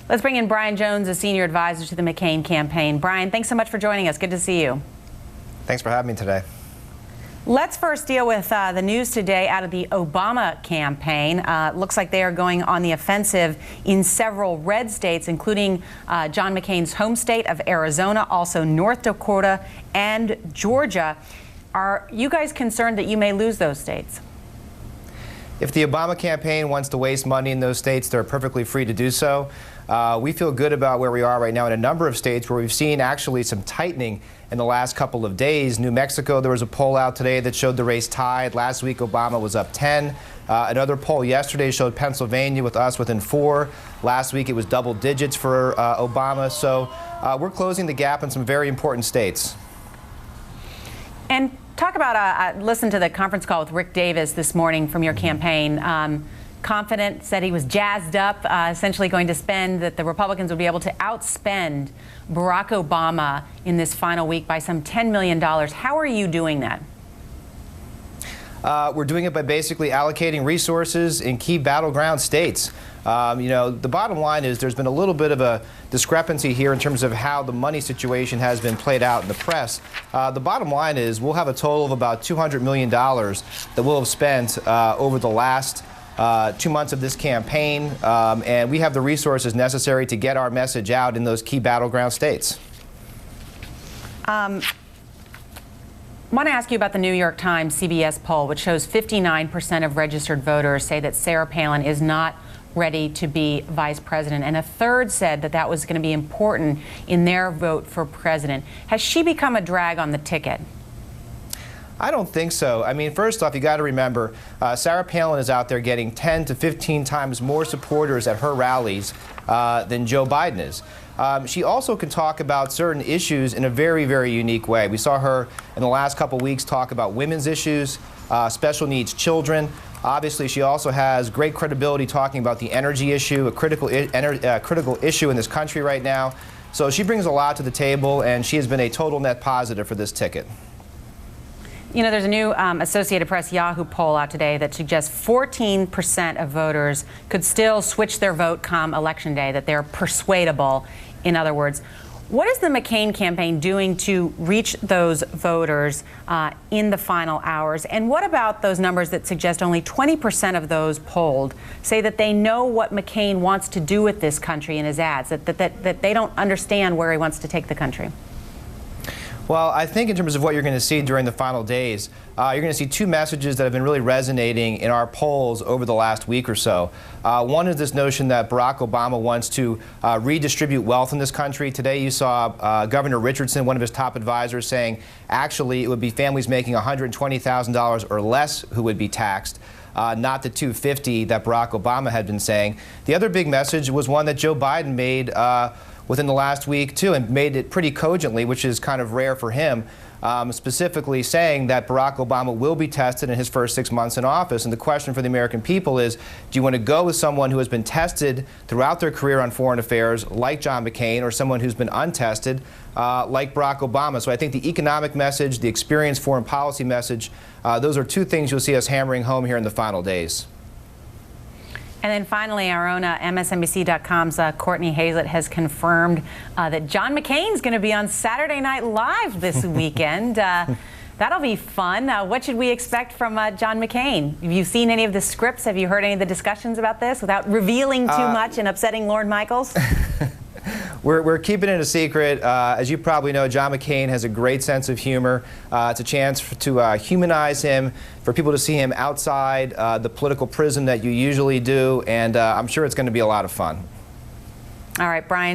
Let's bring in Brian Jones, a senior advisor to the McCain campaign. Brian, thanks so much for joining us. Good to see you. Thanks for having me today. Let's first deal with the news today out of the Obama campaign. Looks like they are going on the offensive in several red states, including John McCain's home state of Arizona, also North Dakota and Georgia. Are you guys concerned that you may lose those states? If the Obama campaign wants to waste money in those states, they're perfectly free to do so. We feel good about where we are right now in a number of states where we've seen actually some tightening in the last couple of days. New Mexico, there was a poll out today that showed the race tied. Last week, Obama was up 10. Another poll yesterday showed Pennsylvania with us within 4. Last week, it was double digits for Obama. So we're closing the gap in some very important states. And talk about, listen to the conference call with Rick Davis this morning from your campaign. Confident, said he was jazzed up, essentially going to spend, that the Republicans would be able to outspend Barack Obama in this final week by some $10 million. How are you doing that? We're doing it by basically allocating resources in key battleground states. You know, the bottom line is there's been a little bit of a discrepancy here in terms of how the money situation has been played out in the press. The bottom line is we'll have a total of about $200 million that we'll have spent over the last 2 months of this campaign, and we have the resources necessary to get our message out in those key battleground states. I want to ask you about the New York Times CBS poll, which shows 59% of registered voters say that Sarah Palin is not ready to be vice president, and a third said that that was going to be important in their vote for president. Has she become a drag on the ticket? I don't think so. I mean, first off, you got to remember, Sarah Palin is out there getting 10 to 15 times more supporters at her rallies than Joe Biden is. She also can talk about certain issues in a very, very unique way. We saw her in the last couple weeks talk about women's issues, special needs children. Obviously, she also has great credibility talking about the energy issue, a critical issue in this country right now. So she brings a lot to the table, and she has been a total net positive for this ticket. You know, there's a new Associated Press Yahoo poll out today that suggests 14% of voters could still switch their vote come Election Day, that they're persuadable, in other words. What is the McCain campaign doing to reach those voters in the final hours? And what about those numbers that suggest only 20% of those polled say that they know what McCain wants to do with this country in his ads, that they don't understand where he wants to take the country? Well, I think in terms of what you're going to see during the final days, you're going to see two messages that have been really resonating in our polls over the last week or so. One is this notion that Barack Obama wants to redistribute wealth in this country. Today you saw Governor Richardson, one of his top advisors, saying actually it would be families making $120,000 or less who would be taxed. Not the $250 that Barack Obama had been saying. The other big message was one that Joe Biden made within the last week, too, and made it pretty cogently, which is kind of rare for him, specifically saying that Barack Obama will be tested in his first 6 months in office. And the question for the American people is, do you want to go with someone who has been tested throughout their career on foreign affairs, like John McCain, or someone who's been untested, like Barack Obama? So I think the economic message, the experienced foreign policy message, those are two things you'll see us hammering home here in the final days. And then finally, our own MSNBC.com's Courtney Hazlett has confirmed that John McCain's going to be on Saturday Night Live this weekend. That'll be fun. What should we expect from John McCain? Have you seen any of the scripts? Have you heard any of the discussions about this without revealing too much and upsetting Lorne Michaels? We're keeping it a secret. As you probably know, John McCain has a great sense of humor. It's a chance to humanize him, for people to see him outside the political prism that you usually do, and I'm sure it's going to be a lot of fun. All right, Brian.